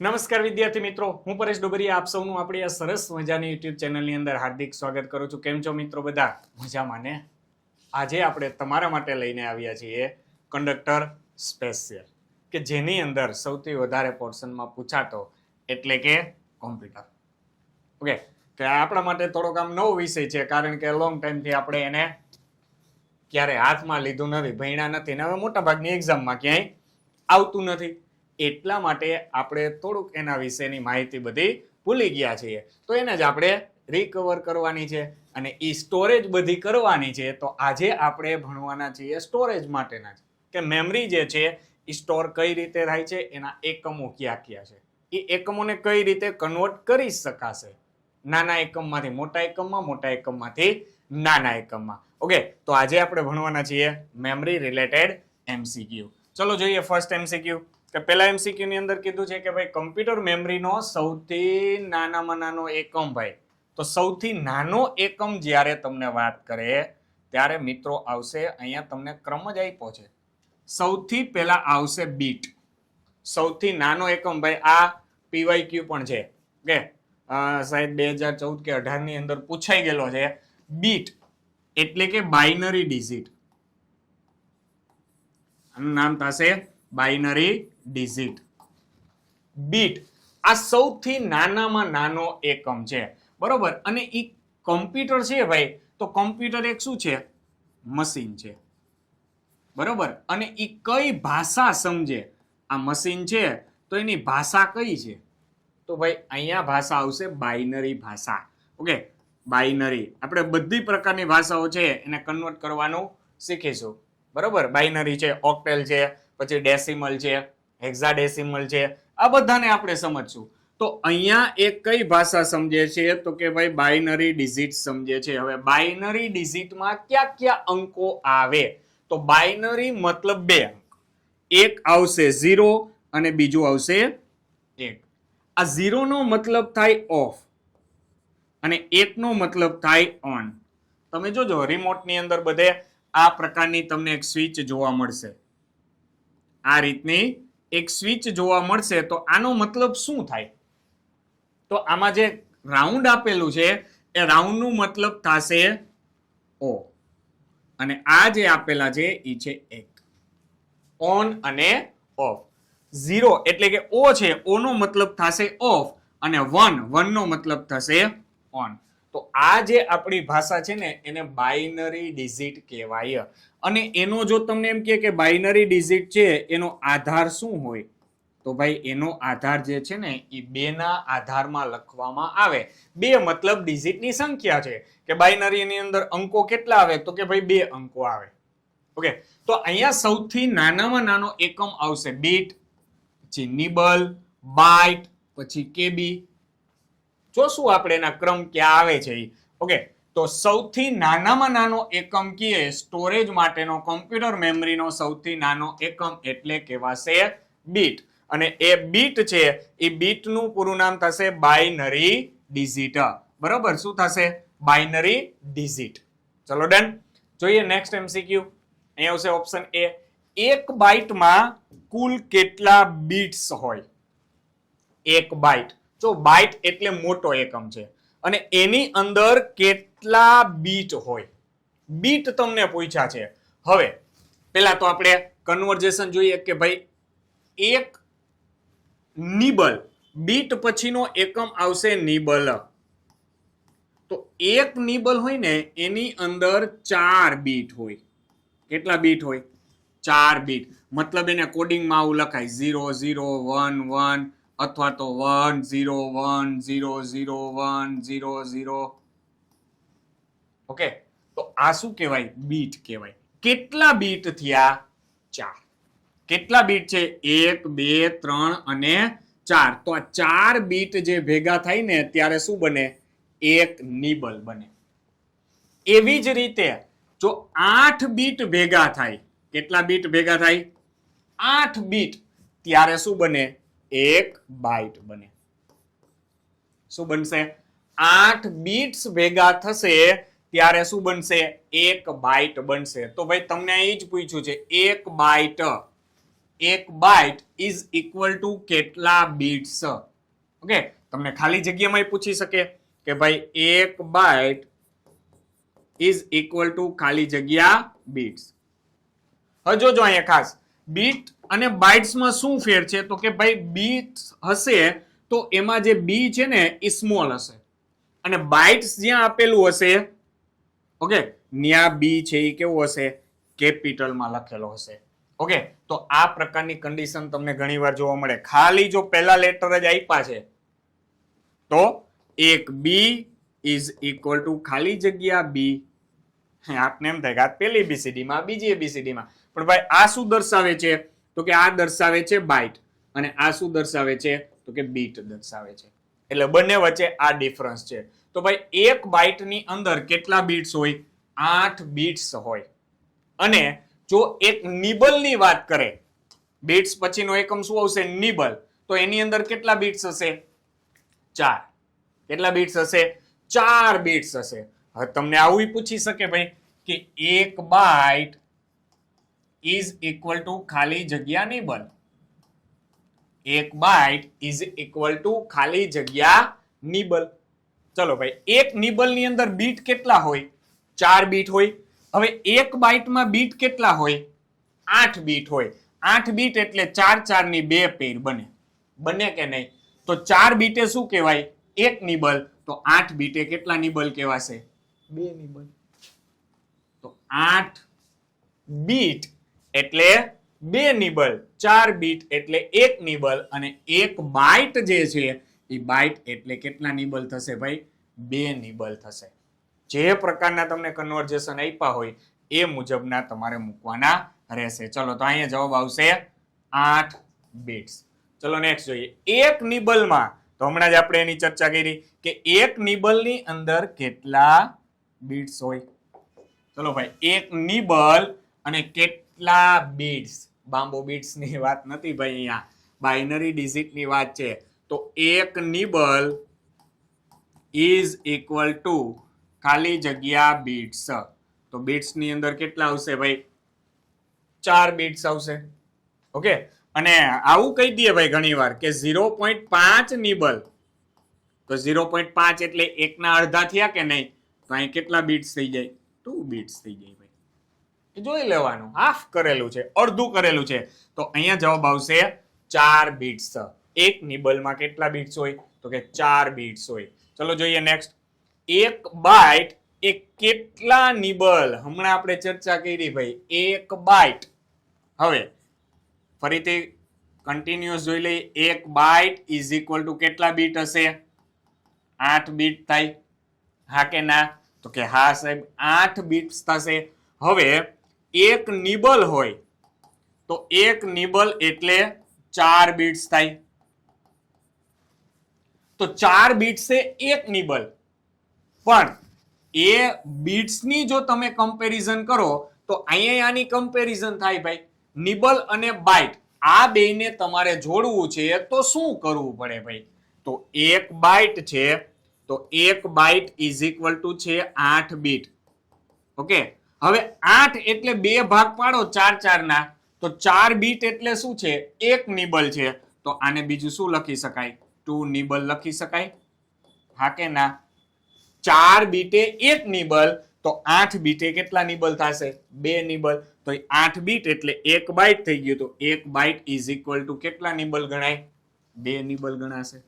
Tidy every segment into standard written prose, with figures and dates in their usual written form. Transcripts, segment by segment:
નમસ્કાર વિદ્યાર્થી મિત્રો, હું પરેશ ડોબરિયા આપ સૌનું આપણી આ સરસ મજાની યુટ્યુબ ચેનલની અંદર હાર્દિક સ્વાગત કરું છું. કેમ છો મિત્રો? બધા મજામાં ને? આજે આપણે તમારા માટે લઈને આવ્યા છીએ કંડક્ટર સ્પેશિયલ, કે જેની અંદર સૌથી વધારે પોર્શનમાં પૂછાતો એટલે કે કોમ્પ્યુટર. ઓકે, કે આપણા માટે થોડોક આમ નવો વિષય છે, કારણ કે લોંગ ટાઈમથી આપણે એને ક્યારે હાથમાં લીધું નથી, ભણ્યા નથી, ને હવે મોટા ભાગની એક્ઝામમાં ક્યાંય આવતું નથી. એટલા માટે આપણે થોડુંક એના વિશેની માહિતી બધી ભૂલી ગયા છીએ, તો એને જ આપણે રિકવર કરવાની છે અને એ સ્ટોરેજ બધી કરવાની છે. તો આજે આપણે ભણવાના છીએ સ્ટોરેજ માટેના, કે મેમરી જે છે એ સ્ટોર કઈ રીતે થાય છે, એના એકમો કયા કયા છે, એ એકમોને કઈ રીતે કન્વર્ટ કરી શકાશે નાના એકમમાંથી મોટા એકમમાં, મોટા એકમમાંથી નાના એકમમાં. ઓકે, તો આજે આપણે ભણવાના છીએ મેમરી રિલેટેડ એમસીક્યુ. ચલો જોઈએ ફર્સ્ટ એમસીક્યુ. કે પહેલા એમસીક્યુ ની અંદર કીધું છે કે ભાઈ કમ્પ્યુટર મેમરીનો સૌથી નાનામાં નાનો એકમ, ભાઈ તો સૌથી નાનો એકમ જ્યારે તમને વાત કરે ત્યારે મિત્રો આવશે, અહીંયા તમને ક્રમ જ આપ્યો છે, સૌથી પહેલા આવશે બીટ. સૌથી નાનો એકમ, ભાઈ આ પીવાયક્યુ પણ છે, ઓકે, શાયદ 2014 કે 18 ની અંદર પૂછાઈ ગયેલો છે. બીટ એટલે કે બાઇનરી ડિજિટ, આનું નામ થશે બાઇનરી ડિજિટ. બીટ આ સૌથી નાનામાં નાનો એકમ છે, બરોબર. અને એ કમ્પ્યુટર છે ભાઈ, તો કમ્પ્યુટર એક શું છે? મશીન છે, બરોબર. અને એ કઈ ભાષા સમજે? આ મશીન છે તો એની ભાષા કઈ છે? તો ભાઈ અહીંયા ભાષા આવશે બાઇનરી ભાષા. ઓકે, બાઇનરી આપણે બધી પ્રકારની ભાષાઓ છે એને કન્વર્ટ કરવાનું શીખીશું, બરોબર. બાઇનરી છે, ઓક્ટેલ છે, પછી ડેસિમલ છે, હેક્સાડેસિમલ છે, આ બધાને આપણે સમજશું. તો અહીંયા એક કઈ ભાષા સમજે છે? તો કે ભાઈ બાઇનરી ડિજિટ સમજે છે. હવે બાઇનરી ડિજિટમાં કયા કયા અંકો આવે? તો બાઇનરી મતલબ બે અંક, એક આવશે 0 અને બીજું આવશે 1. આ 0 નો મતલબ થાય ઓફ અને 1 નો મતલબ થાય ઓન. તમે જોજો રિમોટ ની અંદર બધે આ પ્રકારની તમને એક સ્વિચ જોવા મળશે, આ રીતની એક સ્વિચ જોવા મળશે. તો આનો મતલબ શું થાય? તો આમાં જે રાઉન્ડ આપેલું છે એ રાઉન્ડ નું મતલબ થશે ઓ, અને આ જે આપેલા છે એ છે 1, ઓન અને ઓફ. 0 એટલે કે ઓ છે, ઓ નો મતલબ થશે ઓફ, અને 1 નો મતલબ થશે ઓન. તો આ જે આપણી ભાષા છે ને એને બાઇનરી ડિજિટ કહેવાય. અને એનો જો તમને એમ કે બાઇનરી ડિજિટ છે એનો આધાર શું હોય? તો ભાઈ એનો આધાર જે છે ને એ 2 ના આધારમાં લખવામાં આવે. 2 મતલબ ડિજિટની સંખ્યા છે, કે બાઇનરી ની અંદર અંકો કેટલા આવે? તો કે ભાઈ 2 અંકો આવે. ઓકે, તો અહીંયા સૌથી નાનામાં નાનો એકમ આવશે બીટ, પછી નિબલ, બાઇટ, પછી કેબી. જોશું આપણે એના ક્રમ ક્યાં આવે છે. ઓકે, તો સૌથી નાનામાં નાનો એકમ કીએ સ્ટોરેજ માટેનો, કમ્પ્યુટર મેમરીનો સૌથી નાનો એકમ એટલે કહેવાશે બીટ. અને એ બીટ છે એ બીટનું પૂરું નામ થશે બાઇનરી ડિજિટ, બરોબર. શું થશે? Binary digit. ચલો ડન. જોઈએ નેક્સ્ટ એમસીક્યુ. અહીંયા આવશે ઓપ્શન એ. એક બાઇટમાં કુલ કેટલા બીટ્સ હોય? એક બાઇટ, જો બાઇટ એટલે મોટો એકમ છે, અને એની અંદર કેટલા બીટ હોય? બીટ તમને પૂછ્યા છે. હવે પેલા તો આપણે કન્વર્ઝેશન જોઈએ કે ભાઈ એક નિબલ, બીટ પછીનો એકમ આવશે નિબલ. તો એક નિબલ હોય ને એની અંદર 4 બીટ હોય. કેટલા બીટ હોય? 4 બીટ. મતલબ એને કોડિંગમાં આવું લખાય 0011 અથવા તો 10100100. ઓકે, તો આ શું કહેવાય? બીટ કહેવાય. કેટલા બીટ થયા? 4. કેટલા બીટ છે? 1 2 3 અને 4. તો આ 4 બીટ જે ભેગા થાય ને ત્યારે શું બને? એક નિબલ બને. એવી જ રીતે જો 8 બીટ ભેગા થાય, કેટલા બીટ ભેગા થાય? 8 બીટ, ત્યારે શું બને? એક બાઇટ બને. શું બનશે? 8 બીટ્સ ભેગા થશે ત્યારે શું બનશે? એક બાઇટ બનશે. તો ભાઈ તમને અહીં જ પૂછ્યું છે એક બાઇટ એક બાઇટ ઇઝ ઇક્વલ ટુ કેટલા બીટ્સ. ઓકે, તમને ખાલી જગ્યામાં પૂછી શકે કે ભાઈ એક બાઇટ ઇઝ ઇક્વલ ટુ ખાલી જગ્યા બીટ્સ. હવે જોજો અહીંયા ખાસ બીટ અને બાઇટ્સમાં શું ફેર છે તો કે ભાઈ બીટ હશે તો એમાં જે બી છે ને એ સ્મોલ હશે અને બાઇટ્સ જ્યાં આપેલું હશે ઓકે ત્યાં બી છે એ કેવું હશે કેપિટલમાં લખેલો હશે. ઓકે, તો આ પ્રકારની કન્ડિશન તમને ઘણીવાર જોવા મળે. ખાલી જો પહેલા લેટર જ આપ્યા છે તો એક બી ઇઝ ઇક્વલ ટુ ખાલી જગ્યા બી. આપને એમ થાય કે આ પહેલી એબીસીડી માં બીજી એબીસીડી માં, પણ ભાઈ આ શું દર્શાવે છે તો કે આ દર્શાવે છે બાઇટ અને આ શું દર્શાવે છે તો કે બીટ દર્શાવે છે. એટલે બંને વચ્ચે આ ડિફરન્સ છે. તો ભાઈ એક બાઇટ ની અંદર કેટલા બીટ્સ હોય? 8 બીટ્સ હોય. અને જો એક નિબલ ની વાત કરે, બીટ્સ પછીનો એકમ શું આવશે? નિબલ. તો એની અંદર કેટલા બીટ્સ હશે? 4. કેટલા બીટ્સ હશે? 4 બીટ્સ હશે. હવે તમને આવું પૂછી શકે ભાઈ કે એક બાઇટ ઇઝ ઇક્વલ ટુ ખાલી જગ્યા નિબલ. એક બાઇટ ઇઝ ઇક્વલ ટુ ખાલી જગ્યા નિબલ. ચલો ભાઈ, એક નિબલ ની અંદર બીટ કેટલા હોય? 4 બીટ હોય. હવે એક બાઇટમાં બીટ કેટલા હોય? 8 બીટ હોય. 8 બીટ એટલે 4 4 ની 2 પેર બને. બને કે નહીં? તો 4 બીટે શું કહેવાય? એક નિબલ. તો 8 બીટે કેટલા નિબલ કહેવાશે? 2 નિબલ. તો 8 બીટ એટલે 2 નિબલ, 4 બીટ એટલે 1 નિબલ અને એક બાઇટ જે છે એ બાઇટ એટલે કેટલા નિબલ થશે ભાઈ? 2 નિબલ થશે. જે પ્રકારના તમને કન્વર્ઝેશન આપ્યા હોય એ મુજબના તમારે મૂકવાના રહેશે. ચલો, તો અહીંયા જવાબ આવશે 8 બીટ્સ. ચલો નેક્સ્ટ જોઈએ. એક નિબલમાં, તો હમણાં જ આપણે એની ચર્ચા કરી કે એક નિબલની અંદર કેટલા બીટ્સ હોય. ચલો ભાઈ, એક નિબલ અને કેટલા બીટ્સ? બામ્બો બીટ્સ ની વાત નથી ભાઈ, અહીંયા બાઇનરી ડિજિટ ની વાત છે. તો એક નિબલ ઇઝ ઇક્વલ ટુ ખાલી જગ્યા બીટ્સ. તો બીટ્સ ની અંદર કેટલા આવશે ભાઈ? 4 બીટ્સ આવશે. ઓકે, અને આવું કહી દઈએ ભાઈ ઘણીવાર કે 0.5 નિબલ. તો 0.5 એટલે 1 ના અડધા થયા કે નહીં? તો અહીં કેટલા બીટ્સ થઈ જાય? 2 બીટ્સ થઈ જાય ભાઈ. એ જોઈ લેવાનું, હાફ કરેલું છે, અડધું કરેલું છે. તો અહીંયા જવાબ આવશે 4 બીટ્સ. એક નિબલમાં કેટલા બીટ્સ હોય? તો કે 4 બીટ્સ હોય. ચલો જોઈએ નેક્સ્ટ. એક બાઇટ એ કેટલા નિબલ? હમણાં આપણે ચર્ચા કરી ભાઈ, એક બાઇટ. હવે ફરીથી કન્ટિન્યુઅસ જોઈ લઈએ. એક બાઇટ ઇઝ ઇક્વલ ટુ કેટલા બીટ હશે? 8 બીટ થાય. હા કે ના? તો કે હા સાહેબ, 8 બીટ્સ થશે. હવે એક નિબલ હોય તો એક નિબલ એટલે 4 બીટ્સ થાય. તો 4 બીટ્સ છે એક નિબલ. પણ એ બીટ્સની જો તમે કમ્પેરિઝન કરો તો અહીંયા આની કમ્પેરિઝન થાય ભાઈ. નિબલ અને બાઇટ આ બેને તમારે જોડવું છે તો શું કરવું પડે ભાઈ? તો એક બાઇટ છે તો એક બાઇટ ઇઝ ઇક્વલ ટુ છે 8 બીટ. ઓકે, હવે 8 એટલે 2 ભાગ પાડો 4 4 ના, તો 4 બીટ એટલે શું છે? એક નિબલ છે. તો આને બીજું શું લખી શકાય? 2 નિબલ લખી શકાય. હા કે ના? 4 બીટે એક નિબલ, તો 8 બીટે કેટલા નિબલ થશે? 2 નિબલ. તો 8 બીટ એટલે 1 બાઇટ થઈ ગયું. તો 1 બાઇટ ઇઝ ઇક્વલ ટુ કેટલા નિબલ ગણાય? 2 નિબલ ગણાશે.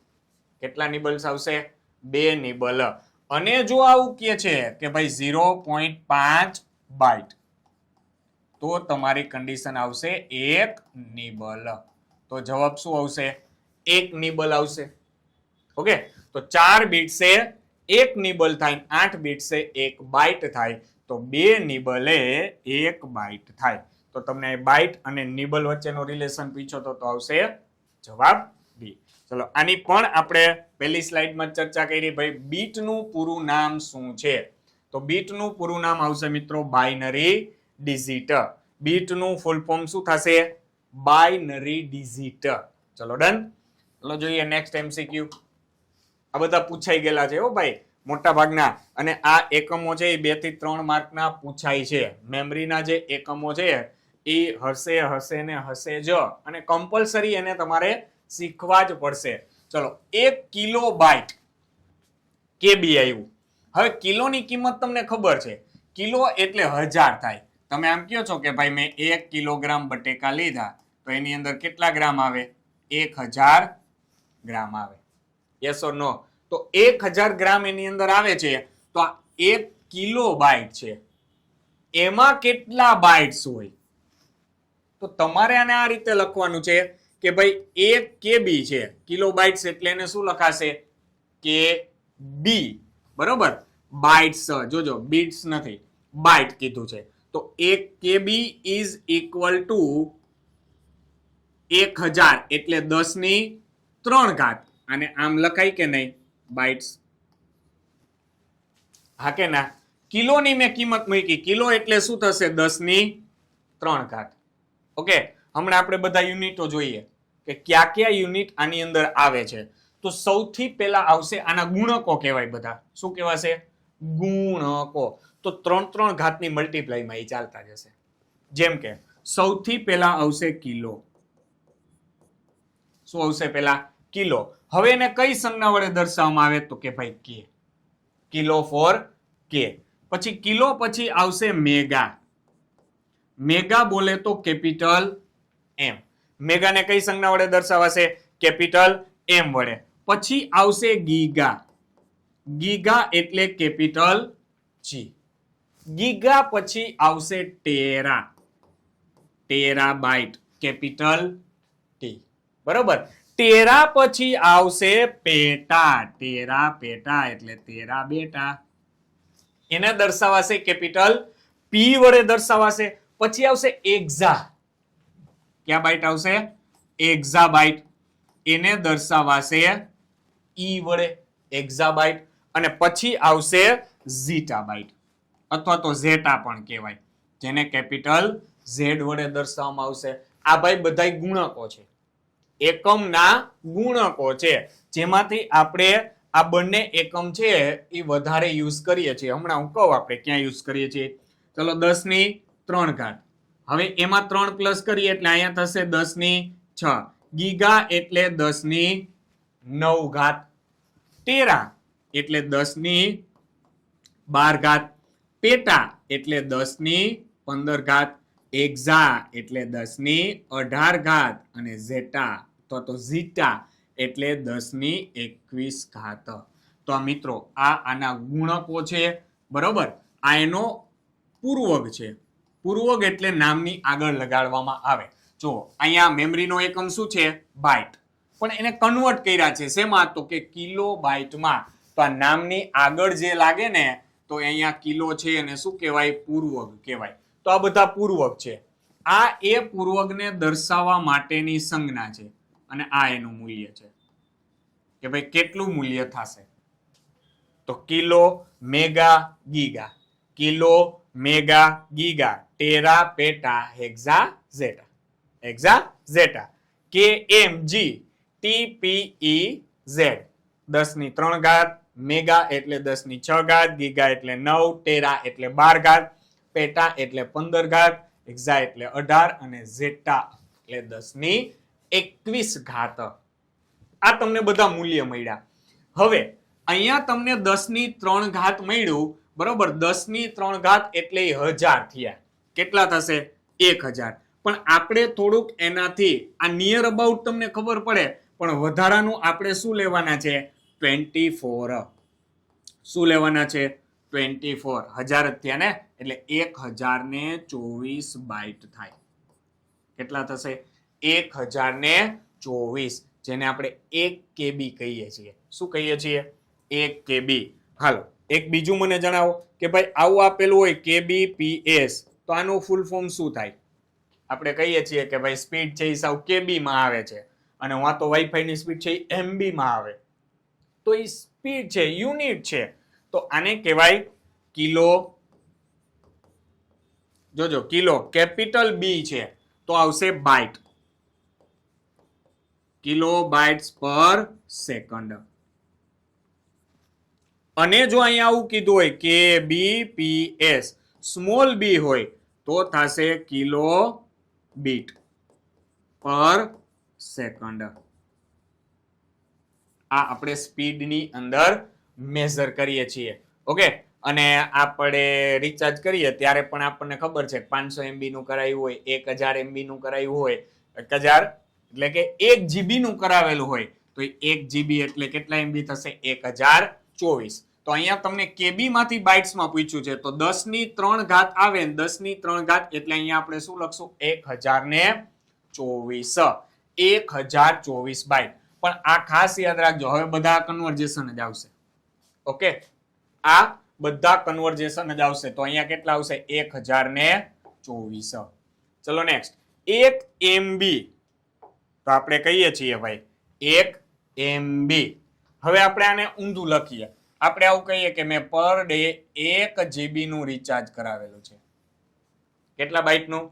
કેટલા નિબલ્સ આવશે? 2 નિબલ. અને જો આવું કે છે કે ભાઈ 0.5 બાઇટ, તો તમારી કન્ડિશન આવશે 1 નિબલ. તો જવાબ શું આવશે? 1 નિબલ આવશે. ઓકે, તો 4 બીટ છે 1 નિબલ થાય, 8 બીટ છે 1 બાઇટ થાય. તો 2 નિબલે 1 બાઇટ થાય. તો તમને બાઇટ અને નિબલ વચ્ચેનો રિલેશન પૂછો તો આવશે જવાબ બી. ચલો, આની પણ આપણે પહેલી સ્લાઇડમાં ચર્ચા કરી ભાઈ. બીટનું પૂરું નામ શું છે? તો બીટનું પૂરું નામ આવશે મિત્રો બાઇનરી ડિજિટ. બીટનું ફૂલ ફોર્મ શું થશે? Binary digit. ચલો ડન. ચલો જોઈએ નેક્સ્ટ એમસીક્યુ. આ બધા પૂછાઈ ગયેલા છે હો ભાઈ, મોટા ભાગના. અને આ એકમો છે એ 2 થી 3 માર્કના પૂછાય છે. મેમરીના જે એકમો છે એ હશે ને હશે જ, અને કમ્પલસરી એને તમારે શીખવા જ પડશે. ચલો 1 કિલોબાઇટ કેબી આવ્યું. હવે કિલોની કિંમત તમને ખબર છે, કિલો એટલે 1000 થાય. તમે આમ કહો છો કે ભાઈ મેં 1 કિલોગ્રામ બટેકા લીધા તો એની અંદર કેટલા ગ્રામ આવે? 1000 ગ્રામ આવે. યસ ઓર નો? તો 1000 ગ્રામ એની અંદર આવે છે, તો આ 1 કિલોબાઇટ છે. એમાં કેટલા બાઇટ્સ હોય? તો તમારે આને આ રીતે લખવાનું છે કે ભાઈ 1 કેબી છે, કિલોબાઇટ્સ એટલે એને શું લખાશે? કે બી. બરોબર? બાઇટ્સ, જોજો બીટ્સ નથી, બાઇટ કીધું છે. તો 1 કેબી ઇઝ ઇક્વલ ટુ 1000 એટલે 10 ની 3 ઘાત. અને આમ લખાય કે નહીં? બાઇટ્સ. હા કે ના? કિલોની મેં કિંમત મૂકી, કિલો એટલે શું થશે? 10 ની 3 ઘાત. ઓકે, હમણાં આપણે બધા યુનિટો જોઈએ કે કયા કયા યુનિટ આની અંદર આવે છે. તો સૌથી પહેલા આવશે, આના ગુણકો કહેવાય બધા. શું કહેવાશે? ગુણકો. તો 3 ઘાતની મલ્ટીપ્લાયમાં એ ચાલતા જશે. જેમ કે સૌથી પહેલા આવશે કિલો. શું આવશે પહેલા? કિલો. હવે એને કઈ સંજ્ઞા વડે દર્શાવવામાં આવે? તો કે ભાઈ કે. કિલો ફોર કે. પછી કિલો પછી આવશે મેગા. મેગા બોલે તો કેપિટલ એમ. મેગાને કઈ સંજ્ઞા વડે દર્શાવાશે? કેપિટલ એમ વડે. પછી આવશે ગીગા. ગીગા એટલે કેપિટલ જી. ગીગા પછી આવશે ટેરા. Terabyte capital T. બરોબર? ટેરા પછી આવશે પેટા. ટેરા પેટા એટલે તેરા બેટા. એને દર્શાવાશે કેપિટલ પી વડે દર્શાવાશે. પછી આવશે એક્ઝા. ક્યાં બાઇટ આવશે? એક્ઝાબાઇટ. એને દર્શાવાશે ઈ વડે, એક્ઝાબાઇટ. અને પછી આવશે ઝીટાબાઇટ અથવા તો ઝેટા પણ કહેવાય, જેને કેપિટલ ઝેડ વડે દર્શાવવામાં આવશે. આ ભાઈ બધાય ગુણકો છે, એકમના ગુણકો છે, જેમાંથી આપણે આ બંને એકમ છે એ વધારે યુઝ કરીએ છીએ. હમણાં હું કહું આપણે ક્યાં યુઝ કરીએ છીએ. ચલો 10 ની 3 ઘાત. હવે એમાં 3 પ્લસ કરીએ એટલે અહીંયા થશે 10 ની 6. ગીગા એટલે 10 ની 9 ઘાત. ટેરા એટલે 10 ની 12 ઘાત. પેટા એટલે 10 ની 15 ઘાત. એક્ઝા એટલે 10 ની 18 ઘાત. અને ઝેટા અથવા તો ઝીટા એટલે 10 ની 21 ઘાત. તો આ મિત્રો આના ગુણકો છે. બરોબર? આ એનો પૂર્વક છે. પૂર્વક એટલે નામની આગળ લગાડવામાં આવે. જો અહીંયા મેમરીનો એકમ શું છે? બાઇટ. પણ એને કન્વર્ટ કર્યા છે શેમાં? તો કે કિલો બાઇટમાં. તો આ નામની આગળ જે લાગે ને, તો અહીંયા કિલો છે અને શું કહેવાય? પૂર્વક કહેવાય. તો આ બધા પૂર્વક છે. આ એ પૂર્વકને દર્શાવવા માટેની સંજ્ઞા છે અને આ એનું મૂલ્ય છે કે ભાઈ કેટલું મૂલ્ય થશે. તો kilo mega giga. Kilo mega giga. Terra પેટા હેક્ઝા ઝેટા. Hexa zeta. કે એમ જી ટી પી ઈ ઝેડ. 10 ની 3 ઘાત. મેગા એટલે 10 ની 6 ઘાત. ગીગા એટલે 9. ટેરા એટલે 12 ઘાત. પેટા એટલે 15 ઘાત. હેક્ઝા એટલે 18 અને ઝેટા એટલે 10 ની 21 ઘાત. આ તમને બધા મૂલ્ય મળ્યા. હવે અહીંયા તમને 10 ની 3 ઘાત મળ્યું. બરોબર? 10 ની 3 ઘાત એટલે 1000 થયા. કેટલા થશે? 1000. પણ આપણે થોડુંક એનાથી આ નિયર અબાઉટ તમને ખબર પડે, પણ વધારાનું આપણે શું લેવાના છે? 24. શું લેવાના છે? 24. 1000 જ થયા ને, એટલે 1024 બાઇટ થાય. કેટલા થશે? 1024, જેને આપણે 1 કેબી કહીએ છીએ. શું કહીએ છીએ? 1 કેબી. હાલો એક બીજું મને જણાવો કે ભાઈ આવું આપેલું હોય કેબીપીએસ, તો આનું ફૂલ ફોર્મ શું થાય? આપણે કહીએ છીએ કે ભાઈ સ્પીડ છે એ સાવ કેબી માં આવે છે, અને હું તો વાઈફાઈ ની સ્પીડ છે એ એમબી માં આવે. તો એ સ્પીડ છે, યુનિટ છે. તો આને કહેવાય કિલો. જોજો કિલો કેપિટલ બી છે તો આવશે બાઇટ. કિલો બાઇટ્સ પર સેકન્ડ. અને જો અહીંયા આવું કીધું હોય કે બીપીએસ સ્મોલ બી હોય તો થશે કિલો બીટ પર સેકન્ડ. આ આપણે સ્પીડની અંદર મેઝર કરીએ છીએ. ઓકે, અને આપણે રિચાર્જ કરીએ ત્યારે પણ આપણને ખબર છે 500 MB નું કરાયું હોય, 1000 MB નું કરાયું હોય, 1000 એટલે કે 1 GB નું કરાવેલું હોય તો 1 GB એટલે કેટલા MB થશે? 1024. તો અહીંયા તમને KB માંથી બાઇટ્સમાં પૂછ્યું છે તો 10 ની 3 ઘાત આવે ને 10 ની 3 ઘાત એટલે અહીંયા આપણે શું લખશું? 1024. 1024 બાઇટ. પણ આ ખાસ યાદ રાખજો, હવે બધા કન્વર્જેશન જ આવશે. ઓકે, આ બધા કન્વર્જેશન જ આવશે તો અહીંયા કેટલા આવશે? 1024. ચલો નેક્સ્ટ, 1 MB તો આપણે કહીએ છીએ ભાઈ 1 MB. હવે આપણે આને ઊંધું લખીએ. આપણે આવું કહીએ કે મેં પર ડે 1 GB નું રિચાર્જ કરાવેલું છે. કેટલા બાઇટનું?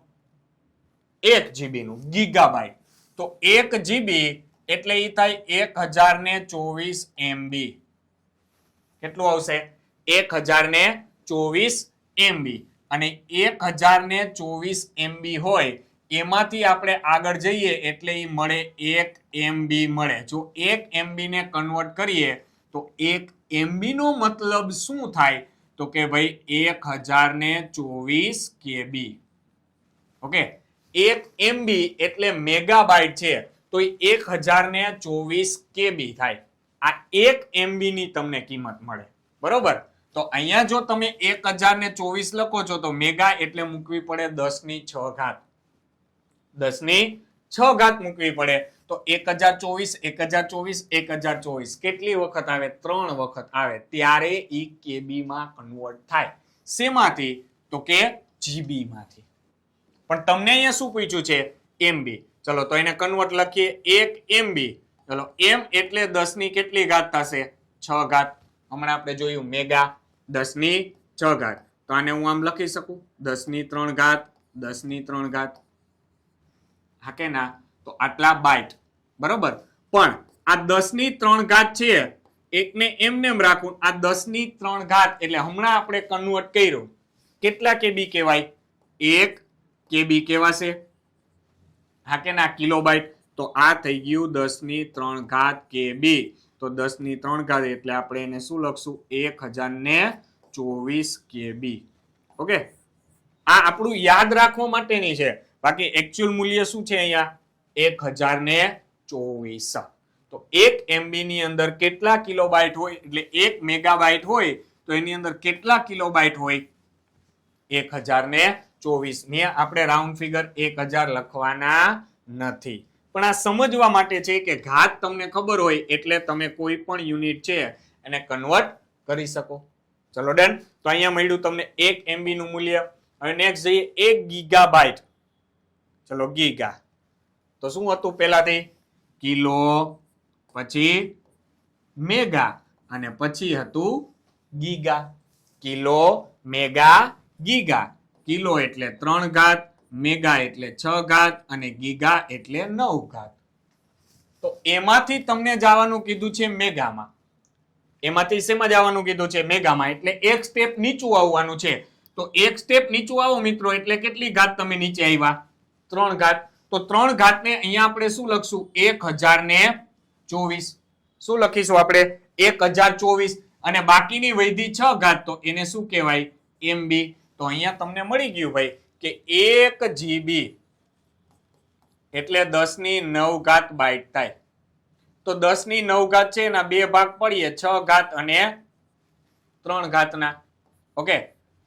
1 GB નું, ગીગાબાઇટ. તો 1 GB એટલે એ થાય 1024 MB. કેટલું આવશે? 1024 MB. અને 1024 MB હોય એમાંથી આપણે આગળ જઈએ એટલે એ મળે 1 MB મળે. જો 1 MB ને કન્વર્ટ કરીએ તો 1 MB નો મતલબ શું થાય? તો કે ભાઈ 1024 KB. ઓકે, 1 MB એટલે મેગાબાઇટ છે તો એ 1024 KB થાય. આ 1 MB ની તમને કિંમત મળે. બરોબર? તો અહીંયા જો તમે 1024 લખો છો તો મેગા એટલે મૂકવી પડે 10 ની 6 ઘાત. 10 ની 6 ઘાત મૂકવી પડે તો 1024 1024 1024 કેટલી વખત આવે? 3 વખત આવે ત્યારે ઈ KB માં કન્વર્ટ થાય. શેમાંથી? તો કે GB માંથી. પણ તમને અહીંયા શું પૂછ્યું છે? MB. ચલો તો એને કન્વર્ટ લખીએ 1 MB. ચલો M એટલે 10 ની કેટલી ઘાત થશે? 6 ઘાત. હમણાં આપણે જોયું મેગા 10 ની 6 ઘાત. તો આને હું આમ લખી શકું 10 ની 3 ઘાત 10 ની 3 ઘાત. હા કે ના? તો આટલા બાઇટ. બરોબર? પણ આ 10 ની 3 ઘાત છે એકને એમને એમ રાખું. આ 10 ની 3 ઘાત એટલે હમણાં આપણે કન્વર્ટ કર્યું. કેટલા KB કહેવાય? 1 KB કહેવાશે. હા કે ના? કિલોબાઇટ. તો આ થઈ ગયું 10 ની 3 ઘાત KB. તો 10 ની 3 ઘાત એટલે આપણે એને શું લખશું? 1024 KB. ઓકે, આ આપણું યાદ રાખવા માટેની છે. બાકી એકચ્યુઅલ મૂલ્ય શું છે અહીંયા? 1024. તો 1 MB ની અંદર કેટલા કિલોબાઇટ હોય? એટલે 1 મેગાબાઇટ હોય તો એની અંદર કેટલા કિલોબાઇટ હોય? 1024. ને આપણે રાઉન્ડ ફિગર 1000 લખવાના નથી. પણ આ સમજવા માટે છે કે ઘાત તમને ખબર હોય એટલે તમે કોઈ પણ યુનિટ છે એને કન્વર્ટ કરી શકો. ચલો ડન. તો અહીંયા મળ્યું તમને 1 MB નું મૂલ્ય. હવે નેક્સ્ટ જઈએ 1 ગીગાબાઇટ. ચલો ગીગા તો શું હતું? પહેલાથી કિલો, પછી મેગા અને પછી હતું giga. Kilo, mega, giga. Kilo એટલે 3 ઘાત, મેગા એટલે 6 ઘાત અને ગીગા એટલે 9 ઘાત. તો એમાંથી તમને જવાનું કીધું છે મેગામાં. એમાંથી શેમાં જવાનું કીધું છે? મેગામાં. એટલે એક સ્ટેપ નીચું આવવાનું છે. તો એક સ્ટેપ નીચું આવો મિત્રો એટલે કેટલી ઘાત તમે નીચે આવ્યા? 3 ઘાત. તો 3 ઘાત ને અહીંયા આપણે શું લખશું? 1024. શું લખીશું આપણે? 1024. અને બાકીની વૈધી 6 ઘાત તો એને શું કહેવાય? MB. તો અહીંયા તમને મળી ગયું ભાઈ કે 1 GB એટલે 10 ની 9 ઘાત બાઇટ થાય. તો 10 ની 9 ઘાત છે એના બે ભાગ પડીએ 6 ઘાત અને 3 ઘાતના. ઓકે,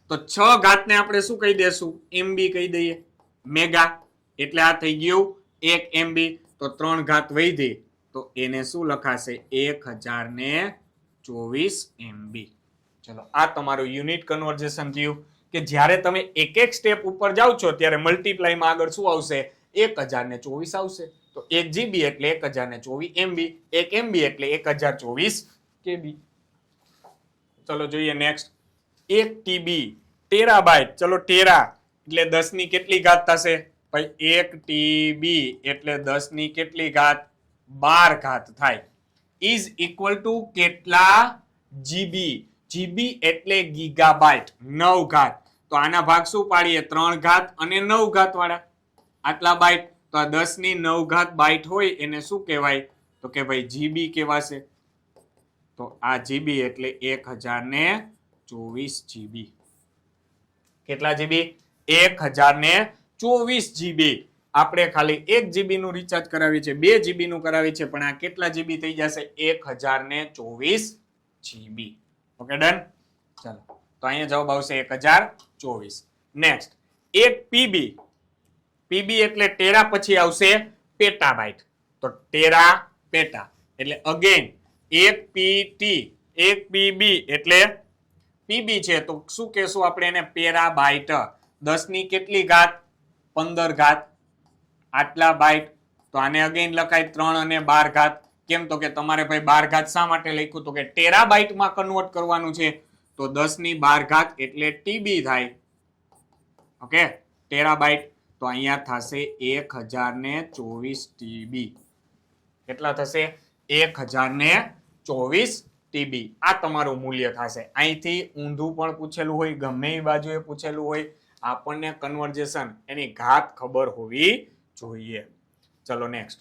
તો 6 ઘાતને આપણે શું કહી દેશું? MB કહી દઈએ. મેગા એટલે આ થઈ ગયું 1 MB. તો 3 ઘાત વૈધી તો એને શું લખાશે? 1024 MB. ચલો આ તમારું યુનિટ કન્વર્ઝેશન થયું કે જ્યારે તમે એક એક સ્ટેપ ઉપર જાઓ છો ત્યારે મલ્ટીપ્લાયમાં આગળ શું આવશે? 1024 આવશે. તો 1 GB એટલે 1024 MB. 1 MB એટલે 1024 KB. ચલો જોઈએ નેક્સ્ટ 1 TB ટેરાબાઇટ. ચલો ટેરા એટલે 10 ની કેટલી ઘાત થશે? ભાઈ 1 TB એટલે 10 ની કેટલી ઘાત? 12 ઘાત થાય. ઇઝ ઇક્વલ ટુ કેટલા GB? GB એટલે ગીગાબાઇટ. 9 ઘાત. તો આના ભાગ શું પાડીએ? 3 ઘાત અને 9 ઘાત વાળા. આટલા બાઇટ, તો આ 10 ની 9 ઘાત બાઇટ હોય એને શું કહેવાય? તો કે ભાઈ જીબી કહેવાશે. તો આ જીબી એટલે 1024 જીબી. કેટલા જીબી? 1024 જીબી. આપણે ખાલી 1 જીબી નું રિચાર્જ કરાવી છે, 2 જીબી નું કરાવી છે, પણ આ કેટલા જીબી થઈ જશે? 1024 જીબી. Okay done. ચાલો તો અહીંયા જવાબ આવશે 1024. નેક્સ્ટ, એક પીબી. પીબી એટલે ટેરા પછી આવશે પેટાબાઇટ. તો ટેરા પેટા એટલે અગેન 1 પીટી 1 પીબી એટલે પીબી છે તો શું કહેશું આપણે એને? પેરાબાઇટ. 10 ની કેટલી ઘાત? 15 ઘાત. આટલા બાઇટ. તો આને અગેન લખાય 3 અને 12 ઘાત. કેમ? તો કે તમારે ભાઈ 12 ઘાત શા માટે લખ્યું? તો કે ટેરાબાઇટમાં કન્વર્ટ કરવાનું છે. તો 10 ની 12 ઘાત એટલે ટીબી થાય. Okay, terabyte. તો અહીંયા થશે 1024 ટીબી. કેટલા થશે? 1024 ટીબી. આ તમારું મૂલ્ય થશે. અહીંથી ઊંધું પણ પૂછેલું હોય, ગમે એ બાજુએ પૂછેલું હોય, આપણને કન્વર્જેશન એની ઘાત ખબર હોવી જોઈએ. ચલો નેક્સ્ટ,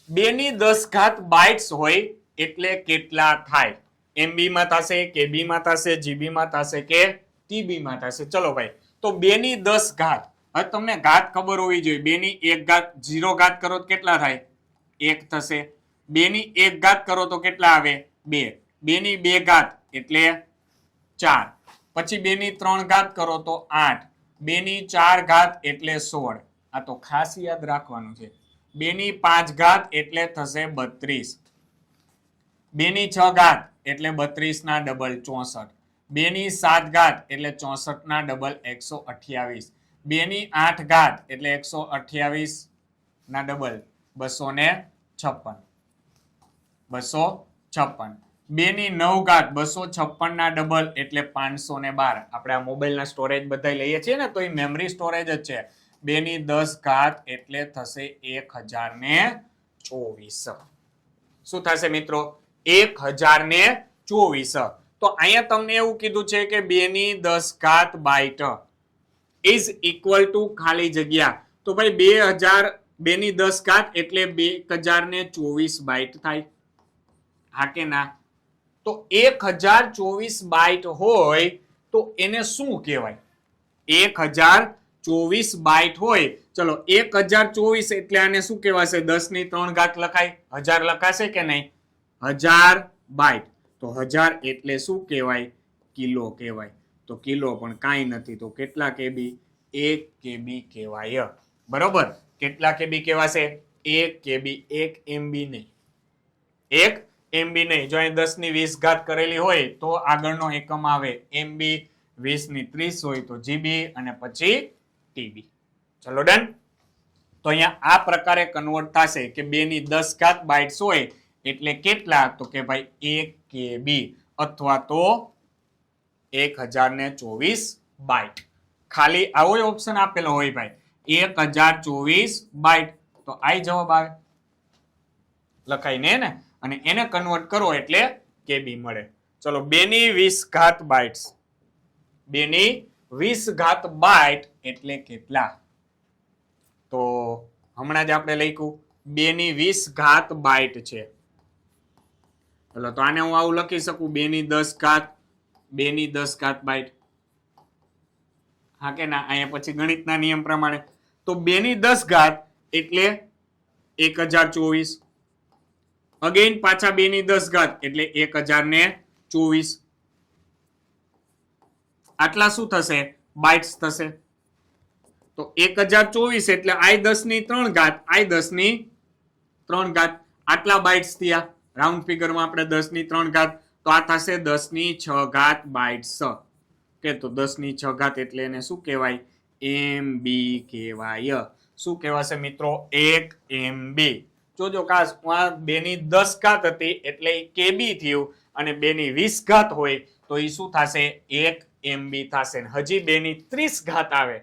2 ની 10 ઘાત બાઇટ્સ હોય એટલે કેટલા થાય? એમબી માં થશે, કેબી માં થશે, જીબી માં થશે કે ટીબી માં થશે? ચલો ભાઈ, તો 2 ની 10 ઘાત. હવે તમને ઘાત ખબર હોવી જોઈએ. 2 ની 1 ઘાત 0 ઘાત કરો તો કેટલા થાય? 1 થશે. 2 ની 1 ઘાત કરો તો કેટલા આવે? 2. 2 ની 2 ઘાત એટલે 4. પછી 2 ની 3 ઘાત કરો તો 8. 2 ની 4 ઘાત એટલે 16. આ તો ખાસ યાદ રાખવાનું છે. 2 ની 5 ઘાત એટલે થશે 32. 2 ની 6 ઘાત એટલે 32 ના ડબલ 64. 2 ની 7 ઘાત એટલે 64 ના ડબલ 128. 2 ની 8 ઘાત એટલે 128 ના ડબલ 256. 256. 2 ની 9 ઘાત 256 ના ડબલ એટલે 512. આપણે આ મોબાઈલના સ્ટોરેજ બધા લઈએ છીએ ને, તો એ મેમરી સ્ટોરેજ જ છે. 2 ની 10 ઘાત એટલે થશે 1024. શું થશે મિત્રો? 1024. તો અહીંયા તમને એવું કીધું છે કે 2 ની 10 ઘાત બાઇટ ઇઝ ઇક્વલ ટુ ખાલી જગ્યા. તો ભાઈ 2 ની 10 ઘાત એટલે 1024 બાઇટ થાય. હા કે ના? તો 1024 બાઇટ હોય તો એને શું કહેવાય? 1024 બાઇટ હોય. ચલો 1024 એટલે આને શું કહેવાશે? 10 ની 3 ઘાત લખાય, 1000 લખાશે કે નહીં? 1000 બાઇટ. તો 1000 એટલે શું કહેવાય? કિલો કહેવાય. તો કિલો પણ કાંઈ નથી. તો કેટલા કેબી? 1 કેબી કહેવાય. બરોબર. કેટલા કેબી કહેવાશે? 1 કેબી. 1 એમબી નહીં. 1 એમબી નહીં. જો અહીં 10 ની 20 ઘાત કરેલી હોય તો આગળનો એકમ આવે એમબી. 20 ની 30 હોય તો જીબી અને પછી ટીબી. ચલો ડન. તો અહીંયા આ પ્રકારે કન્વર્ટ થશે કે 2 ની 10 ઘાત બાઇટ્સ હોય એટલે કેટલા? તો કે ભાઈ 1 કેબી અથવા તો 1024 બાઇટ. ખાલી આવો ઓપ્શન આપેલો હોય ભાઈ, 1024 બાઇટ. તો આ જવાબ આવે લખાઈને ને, અને એને કન્વર્ટ કરો એટલે કેબી મળે. ચલો 2 ની 20 ઘાત બાઇટ્સ. 2 ની 20 ઘાત બાઇટ એટલે કેટલા? તો હમણાં જ આપણે લખ્યું 2 ની 20 ઘાત બાઇટ છે. ચલો તો આને હું આવું લખી શકું, 2 ની 10 ઘાત 2 ની 10 ઘાત બાઇટ. હા કે ના? અહીંયા પછી ગણિતના નિયમ પ્રમાણે તો 2 ની 10 ઘાત એટલે 1024. અગેન પાછા 2 ની 10 ઘાત એટલે 1024. આટલા શું થશે? બાઇટ્સ થશે. તો 1024 એટલે આઈ 10 ની 3 ઘાત, આઈ 10 ની 3 ઘાત. આટલા બાઇટ્સ થયા. રાઉન્ડ ફિગરમાં આપણે 10 ની 3 ઘાત, તો આ થશે 10 ની 6 ઘાત બાઇટ્સ. કે તો 10 ની 6 ઘાત એટલે એને શું કહેવાય? એમબી કહેવાય. શું કહેવાશે મિત્રો? 1 એમબી. જોજો ખાસ, 2 ની 10 ઘાત હતી એટલે કેબી થયું, અને 2 ની 20 ઘાત હોય તો એ શું થશે? 1 એમબી થશે. હજી 2 ની 30 ઘાત આવે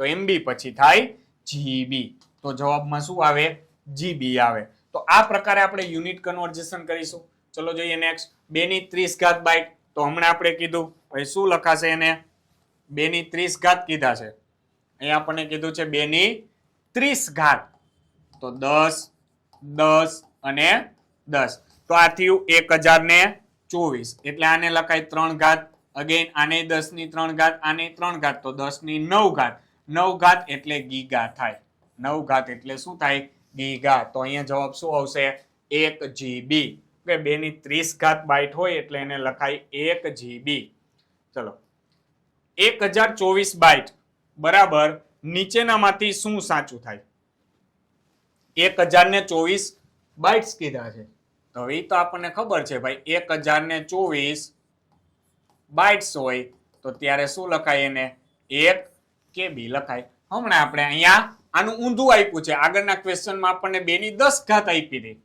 તો એમબી પછી થાય જીબી. તો જવાબમાં શું આવે? જીબી આવે. તો આ પ્રકારે આપણે યુનિટ કન્વર્ઝેશન કરીશું. ચલો જોઈએ નેક્સ્ટ. 2 ની 30 ઘાત બાઇટ. તો હમણાં આપણે કીધું ભાઈ શું લખાશે એને? 2 ની 30 ઘાત કીધા છે. અહીંયા આપણને કીધું છે 2 ની 30 ઘાત તો 10 10 અને 10 તો આ થયું 1024 એટલે આને લખાય 3 ઘાત અગેન આને 10 ની 3 ઘાત આને 3 ઘાત તો 10 ની 9 ઘાત 9 ઘાત એટલે ગીગા થાય 9 ઘાત એટલે શું થાય ગીગા તો અહીંયા જવાબ શું આવશે 1 GB કે 2 ની 30 ઘાત બાઇટ હોય એટલે એને લખાય 1 GB ચલો 1024 બાઇટ બરાબર નીચેનામાંથી શું સાચું થાય 1024 બાઇટ્સ કીધા છે તો એ તો આપણને ખબર છે ભાઈ 1024 બાઇટ્સ હોય તો ત્યારે શું લખાય એને 1 KB લખાય હમણાં આપણે અહીંયા આનું ઊંધું આપ્યું છે આગળના ક્વેશ્ચનમાં આપણને 2 ની 10 ઘાત આપી હતી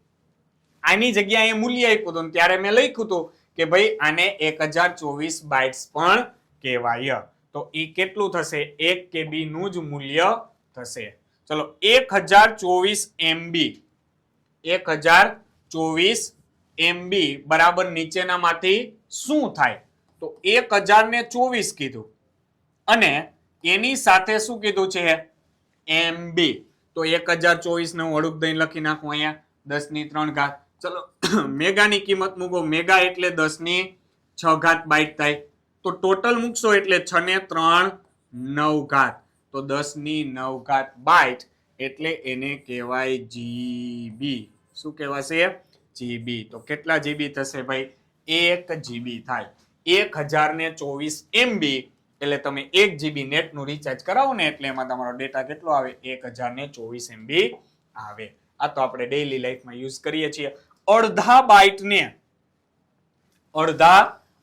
આની જગ્યાએ મૂલ્ય આપ્યું હતું ત્યારે મેં લખ્યું હતું કે ભાઈ આને 1024 બાઇટ્સ પણ કહેવાય તો એ કેટલું થશે 1 KB નું જ મૂલ્ય થશે ચલો 1024 MB 1024 MB બરાબર નીચેનામાંથી શું થાય તો 1024 કીધું અને એની સાથે શું કીધું છે MB તો 1024 ને હું હળુક દઈને લખી નાખું અહીંયા 10 ની 3 ઘાત ચલો મેગાની કિંમત મૂકો મેગા એટલે 10 ની 6 ઘાત બાઇટ થાય તો ટોટલ મૂકશો એટલે 6 ને 3 9 ઘાત તો 10 ની 9 ઘાત બાઇટ એટલે એને કહેવાય GB શું કહેવાશે GB તો કેટલા GB થશે ભાઈ 1 GB થાય 1024 MB એટલે તમે 1 GB નેટ નું રિચાર્જ કરાવો ને એટલે એમાં તમારો ડેટા કેટલો આવે 1024 MB આવે આ તો આપણે ડેઈલી લાઈફમાં યુઝ કરીએ છીએ અડધા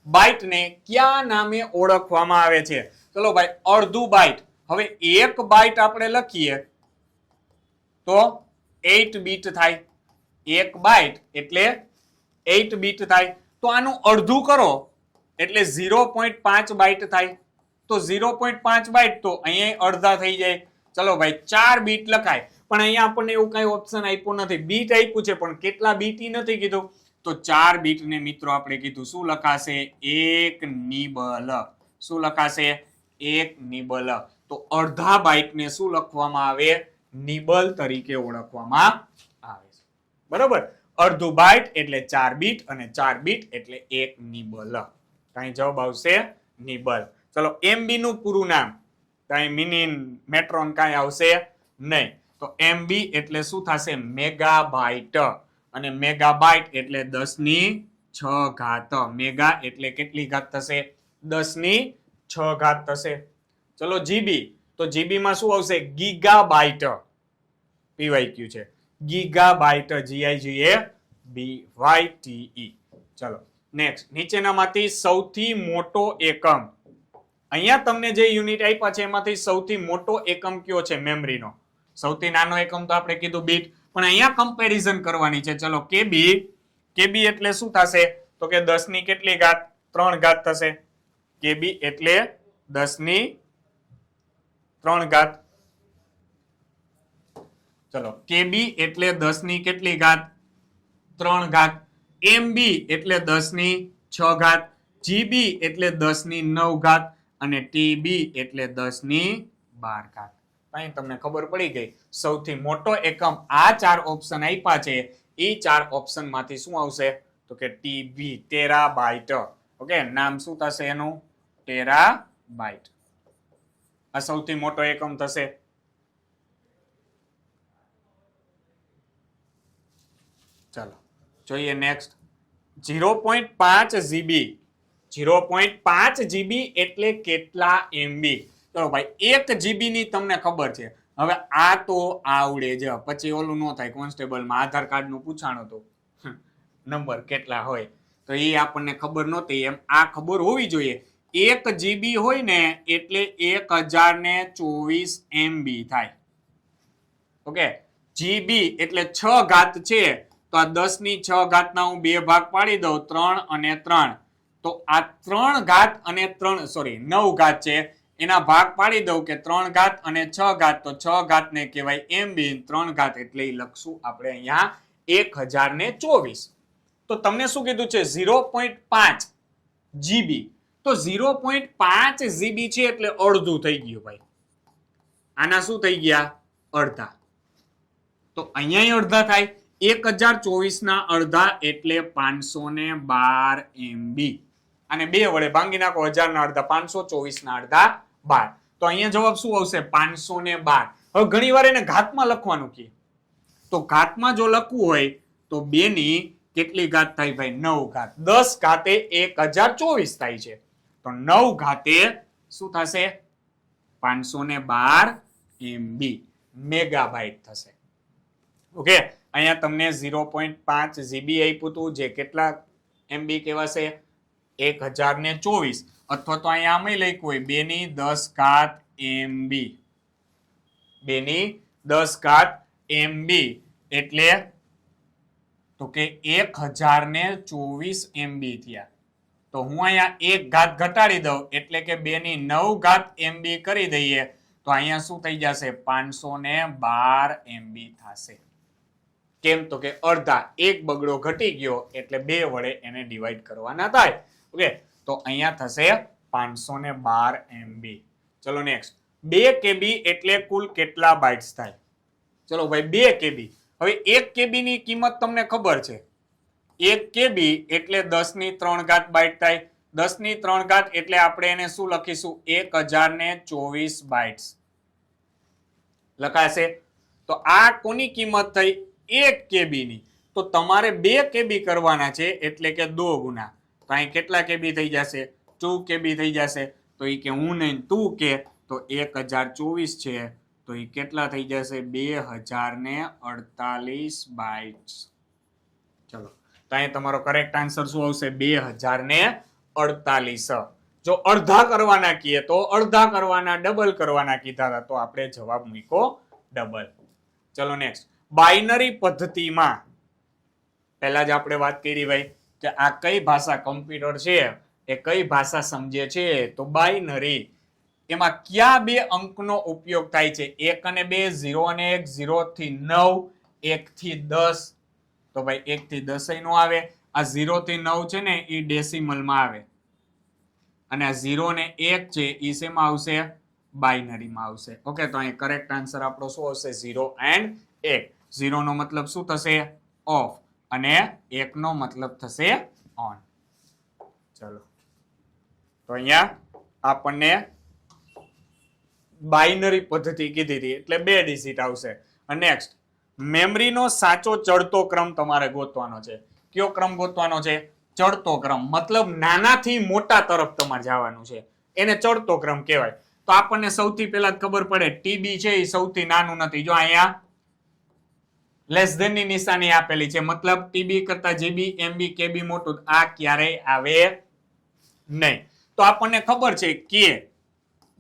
બાઇટને કયા નામે ઓળખવામાં આવે છે ચલો ભાઈ અડધું બાઇટ હવે 1 બાઇટ આપણે લખીએ તો 8 બીટ થાય 1 બાઇટ એટલે 8 બીટ થાય તો આનું અડધું કરો એટલે 0.5 બાઇટ થાય તો 0.5 બાઇટ તો અહીંયા અડધા થઈ જાય ચલો ભાઈ 4 બીટ લખાય પણ અહીંયા આપણને એવું કઈ ઓપ્શન આપ્યું નથી બીટ આપ્યું છે પણ કેટલા બીટ નથી કીધું તો 4 બીટ ને મિત્રો આપણે કીધું શું લખાશે 1 નિબલ શું લખાશે 1 નિબલ તો અડધા બાઇટ ને શું લખવામાં આવે નિબલ તરીકે ઓળખવામાં આવે છે બરાબર અડધું બાઇટ એટલે 4 બીટ અને 4 બીટ એટલે 1 નિબલ કઈ જવાબ આવશે નિબલ ચલો MB નું પૂરું નામ કઈ મિનિન મેટ્રોન કઈ આવશે નહીં તો MB એટલે શું થશે મેગાબાઇટ અને મેગાબાઇટ એટલે 10 ની 6 ઘાત મેગા એટલે કેટલી ઘાત થશે 10 ની 6 ઘાત થશે ચલો GB તો GB માં શું આવશે ગીગાબાઇટ PYQ છે ગીગાબાઇટ GIGABYTE ચલો નેક્સ્ટ નીચેનામાંથી સૌથી મોટો એકમ અહીંયા તમને જે યુનિટ આપ્યા છે એમાંથી સૌથી મોટો એકમ કયો છે મેમરીનો સૌથી નાનો એકમ તો આપણે કીધું બીટ પણ અહીંયા કમ્પેરિઝન કરવાની છે ચલો KB એટલે શું થશે તો કે 10 ની કેટલી ઘાત 3 ઘાત થશે KB એટલે 10 ની 3 ઘાત ચલો KB એટલે 10 ની કેટલી ઘાત 3 ઘાત MB એટલે 10 ની 6 ઘાત GB એટલે 10 ની 9 ઘાત અને TB એટલે 10 ની 12 ઘાત અહીં તમને ખબર પડી ગઈ સૌથી મોટો એકમ આ 4 ઓપ્શન આપ્યા છે એ 4 ઓપ્શન માંથી શું આવશે તો કે TB ટેરાબાઇટ ઓકે નામ શું થશે એનું ટેરાબાઇટ આ સૌથી મોટો એકમ થશે ચાલો જોઈએ નેક્સ્ટ 0.5 GB 0.5 GB એટલે કેટલા MB ચલો ભાઈ 1 GB ની તમને ખબર છે હવે આ તો આવડે જ પછી ઓલું ન થાય કોન્સ્ટેબલમાં આધાર કાર્ડ નું પૂછાણું હતું નંબર કેટલા હોય તો એ આપણને ખબર નહોતી એમ આ ખબર હોવી જોઈએ 1 GB હોય ને એટલે 1024 MB થાય ઓકે GB એટલે 6 ઘાત છે તો આ 10 ની 6 ઘાતના હું 2 ભાગ પાડી દઉં 3 અને 3 તો આ 3 ઘાત અને 9 ઘાત છે એના ભાગ પાડી દઉં કે 3 ઘાત અને 6 ઘાત તો 6 ઘાત ને કહેવાય MB 3 ઘાત એટલે લખશું આપણે અહીંયા 1024 તો તમને શું કીધું છે 0.5 GB તો 0.5 GB છે એટલે અડધું થઈ ગયું ભાઈ આના શું થઈ ગયા અડધા તો અહીંયા અડધા થાય. 1024 ના અડધા એટલે 512 MB. અને 2 વડે ભાંગી નાખો. 1000 ના અડધા 524 ના અડધા 12. તો અહીંયા જવાબ શું આવશે? 512. હવે ઘણી વાર એને ઘાતમાં લખવાનું કે તો ઘાતમાં જો લખવું હોય તો 2 ની કેટલી ઘાત થાય ભાઈ? 9 ઘાત. 10 ઘાતે 1024 થાય છે. તો 9 ઘાતે શું થશે? 512 MB મેગાબાઇટ થશે. ઓકે, અહીંયા તમને 0.5 GB આપ્યું હતું, જે કેટલા MB કહેવાશે? 1024. અથવા તો અહીંયા આમાં લખ્યું હોય 2 ની 10 ઘાત MB. 2 ની 10 ઘાત MB એટલે તો કે 1024 MB થયા. તો હું અહીંયા 1 ઘાત ઘટાડી દઉં એટલે કે 2 ની 9 ઘાત MB કરી દઈએ તો અહીંયા શું થઈ જશે? 512 MB થશે. કેમ? તો કે અડધા, 1 બગડો ઘટી ગયો એટલે 2 વડે એને ડિવાઈડ કરવાના થાય. ઓકે, તો અહીંયા થશે 512 MB. ચલો નેક્સ્ટ. 2 KB એટલે કુલ કેટલા બાઇટ્સ થાય? ચલો ભાઈ 2 KB. હવે 1 KB ની કિંમત તમને ખબર છે. 1 KB એટલે 10 ની 3 ઘાત બાઇટ થાય. 10 ની 3 ઘાત એટલે આપણે એને શું લખીશું? 1024 બાઇટ્સ લખાશે. તો આ કોની કિંમત થઈ? 1 KB ની. તો તમારે 2 KB કરવાના છે એટલે કે 2 ગુના. તો અહીં કેટલા KB થઈ જશે? 2 KB થઈ જશે. તો એ કે હું નહીં તું કે તો 1024 છે તો એ કેટલા થઈ જશે? 2048 બાઇટ્સ. ચલો, તો અહીં તમારો કરેક્ટ આન્સર શું આવશે? 2048. જો અડધા કરવાના કીએ તો અડધા કરવાના, ડબલ કરવાના કીધા હતા તો આપણે જવાબ મૂક્યો ડબલ. ચલો નેક્સ્ટ. બાઇનરી પદ્ધતિમાં પહેલા જ આપણે વાત કરી ભાઈ કે આ કઈ ભાષા કમ્પ્યુટર છે એ કઈ ભાષા સમજે છે? તો બાઇનરી. એમાં કયા 2 અંકનો ઉપયોગ થાય છે? 1 અને 2, 0 અને 1, 0 થી 9, 1 થી 10. તો ભાઈ 1 થી 10 નો આવે. આ 0 થી 9 છે ને એ ડેસિમલમાં આવે અને આ 0 ને 1 છે એ શેમાં આવશે? બાઇનરીમાં આવશે. ઓકે, તો અહીં કરેક્ટ આન્સર આપણો શું આવશે? 0 and 1. 0 નો મતલબ શું થશે? ઓફ. અને 1 નો મતલબ થશે ઓન. ચલો, તો અહીંયા આપણને બાઇનરી પદ્ધતિ કીધી હતી એટલે 2 ડિજિટ આવશે. નેક્સ્ટ, મેમરીનો સાચો ચડતો ક્રમ તમારે ગોતવાનો છે. કયો ક્રમ ગોતવાનો છે? ચડતો ક્રમ. મતલબ નાનાથી મોટા તરફ તમારે જવાનું છે, એને ચડતો ક્રમ કહેવાય. તો આપણને સૌથી પહેલા ખબર પડે TB છે એ સૌથી નાનું નથી. જો અહીંયા લેસ ધેન ની નિશાની આપેલી છે, મતલબ TB કરતા GB, MB, KB મોટું. આ ક્યારેય આવે નહીં. તો આપણને ખબર છે કે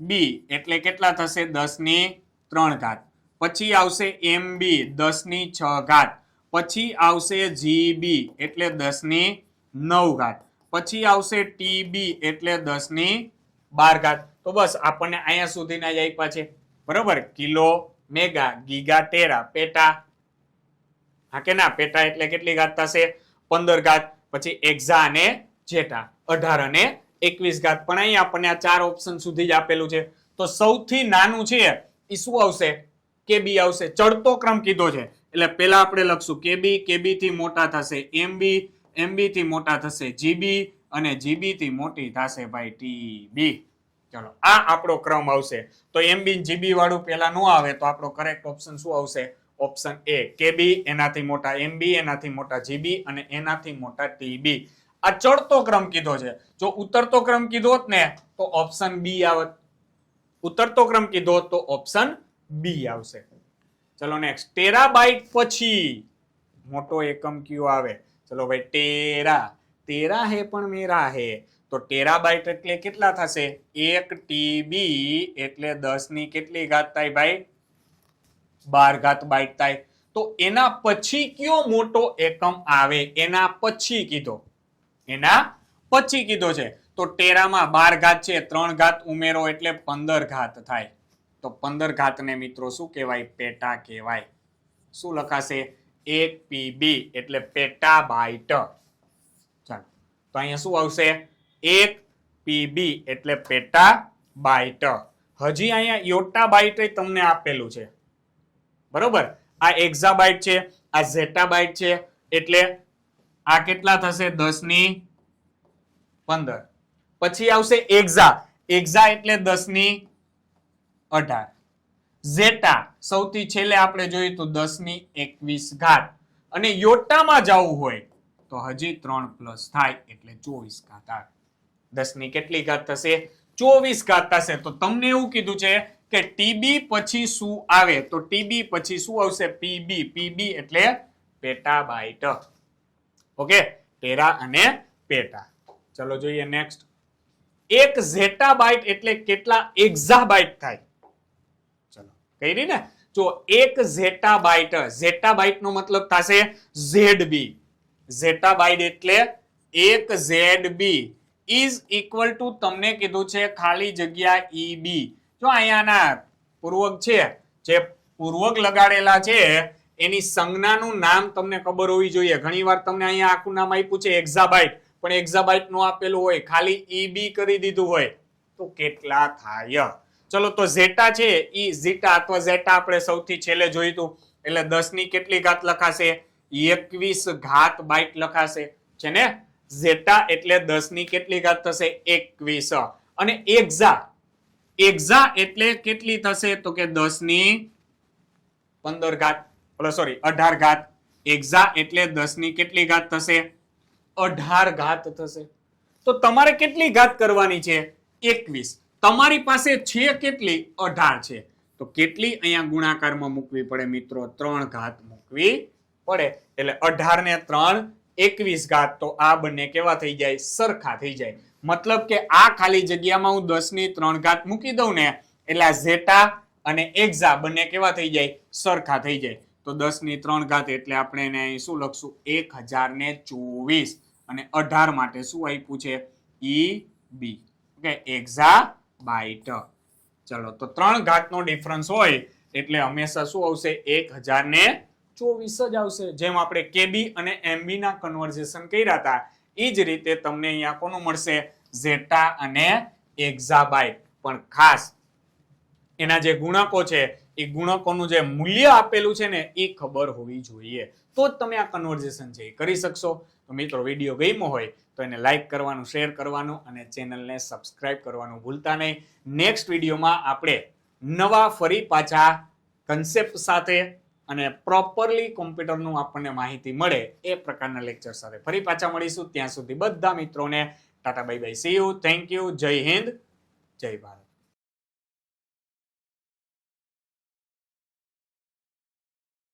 B એટલે કેટલા થશે? 10 ની 3 ઘાત. પછી આવશે MB 10 ની 6 ઘાત. પછી આવશે GB એટલે 10 ની 9 ઘાત. પછી આવશે TB એટલે 10 ની 12 ઘાત. તો બસ આપણને અહીંયા સુધીના જ આપ્યા છે. બરોબર? કિલો, મેગા, ગીગા, ટેરા, પેટા. હા કે ના? પેટા એટલે કેટલી ઘાત થશે? 15 ઘાત. પછી એક્ઝા અને જેટા 18 અને 21 ઘાત. પણ અહીંયા આપણને આ 4 ઓપ્શન સુધી જ આપેલું છે. તો સૌથી નાનું છે એ શું આવશે? KB આવશે. ચડતો ક્રમ કીધો છે એટલે પેલા આપણે લખશું KB. KB થી મોટા થશે MB. MB થી મોટા થશે GB અને GB થી મોટી થશે ભાઈ TB. ચલો, આ આપણો ક્રમ આવશે. તો MB GB વાળું પેલા નો આવે તો આપણો કરેક્ટ ઓપ્શન શું આવશે? Option A. KB એનાથી મોટા MB, એનાથી મોટા GB અને એનાથી મોટા TB. આ ચડતો ક્રમ કીધો છે. જો ઉતરતો ક્રમ કીધો હોત ને તો ઓપ્શન B આવત. ઉતરતો ક્રમ કીધો હોત તો ઓપ્શન B આવશે. ચલો નેક્સ્ટ. ટેરાબાઇટ પછી મોટો એકમ કયો આવે? ચલો ભાઈ ટેરા. તેરા હે પણ મેરા હે. તો ટેરાબાઇટ એટલે કેટલા થશે? 1 TB એટલે 10 ની કેટલી ઘાત થાય ભાઈ? 12 ઘાત બાઇટ થાય. તો એના પછી કયો મોટો એકમ આવે? એના પછી કીધો. એના પછી કીધો છે. તો ટેરામાં 12 ઘાત છે, 3 ઘાત ઉમેરો એટલે 15 ઘાત થાય. તો 15 ઘાતને મિત્રો શું કહેવાય? પેટા કહેવાય. શું લખાશે? 1 PB એટલે પેટાબાઇટ. ચાલો, તો અહીંયા શું આવશે? 1 PB એટલે પેટાબાઇટ. હજી અહીંયા યોટાબાઇટ તમને આપેલું છે. બરોબર? આ એક્ઝાબાઇટ છે, આ ઝેટાબાઇટ છે, એટલે આ કેટલા થશે 10 ની 15. પછી આવશે એક્ઝા, એક્ઝા એટલે 10 ની 18. ઝેટા સૌથી છેલ્લે આપણે જોયું તો 10 ની 21 ઘાત. અને યોટામાં જવું હોય તો હજી 3 પ્લસ થાય એટલે 24 ઘાત આવે. 10 ની કેટલી ઘાત થશે? 24 ઘાત થશે. તો તમને એવું કીધું છે કે ટીબી પછી શું આવે? તો ટીબી પછી શું આવશે? પીબી. પીબી એટલે પેટાબાઇટ. ઓકે, ટેરા અને પેટા. ચલો જોઈએ નેક્સ્ટ. એક ઝેટાબાઇટ એટલે કેટલા એક્ઝાબાઇટ થાય? ચલો કહી ને, જો એક ઝેટાબાઇટ, ઝેટાબાઇટ નો મતલબ થશે ઝેડબી. ઝેટાબાઇટ એટલે એક ઝેડબી ઇઝ ઇક્વલ ટુ તમને કીધું છે ખાલી જગ્યા ઈબી. જો અહીંયાના પૂર્વક છે, જે પૂર્વક લગાડેલા છે એની સંજ્ઞાનું નામ તમને ખબર હોવી જોઈએ. ઘણીવાર તમને અહીંયા આખું નામ આપ્યું છે એક્ઝાબાઇટ, પણ એક્ઝાબાઇટ નું આપેલું હોય, ખાલી ઈબી કરી દીધું હોય તો કેટલા થાય? ચલો તો ઝેટા છે ઈ ઝીટા અથવા ઝેટા આપણે સૌથી છેલ્લે જોયું હતું, એટલે 10 ની કેટલી ઘાત લખાશે? 21 ઘાત બાઇટ લખાશે છે ને. ઝેટા એટલે 10 ની કેટલી ઘાત થશે? 21. અને એક્ઝા, એક્ઝા એટલે કેટલી થશે? તો કે 10 ની 15 ઘાત, સોરી 18 ઘાત. એક્ઝા એટલે 10 ની કેટલી ઘાત થશે? 18 ઘાત થશે. તો તમારે કેટલી ઘાત કરવાની છે? 21. તમારી પાસે છે કેટલી? 18 છે. તો કેટલી અહીંયા ગુણાકારમાં મૂકવી પડે મિત્રો? 3 ઘાત મૂકવી પડે. એટલે 18 ને 3 21 ઘાત. તો આ બંને કેવા થઈ જાય? સરખા થઈ જાય. મતલબ કે આ ખાલી જગ્યામાં હું 10 ની 3 ઘાત મૂકી દઉં ને, એટલે આ ઝેટા અને એક્ઝા બંને કેવા થઈ જાય? સરખા થઈ જાય. તો 10 ની 3 ઘાત એટલે આપણે એને અહીં શું લખશું? 1024. અને 18 માટે શું આપ્યું છે? ઈ બી. ઓકે, એક્ઝાબાઇટ. ચલો તો 3 ઘાતનો ડિફરન્સ હોય એટલે હંમેશા શું આવશે? 1024 જ આવશે. જેમ આપણે કેબી અને એમબી ના કન્વર્ઝેશન કર્યા હતા એ જ રીતે તમને અહીંયા કોનું મળશે? ઝેટા અને એક્ઝાબાઇટ. પણ ખાસ એના જે ગુણકો છે એ ગુણકોનું જે મૂલ્ય આપેલું છે ને એ ખબર હોવી જોઈએ, તો જ તમે આ કન્વર્ઝેશન છે એ કરી શકશો. તો મિત્રો વિડીયો ગમ્યો હોય તો એને લાઈક કરવાનું, શેર કરવાનું અને ચેનલને સબસ્ક્રાઇબ કરવાનું ભૂલતા નહીં. નેક્સ્ટ વિડીયોમાં આપણે નવા ફરી પાછા કન્સેપ્ટ સાથે અને પ્રોપરલી કોમ્પ્યુટરનું આપણને માહિતી મળે એ પ્રકારના લેક્ચર સાથે ફરી પાછા મળીશું. ત્યાં સુધી બધા મિત્રોને Tata bye bye, C you, thank you, જય હિન્દ, જય ભારત.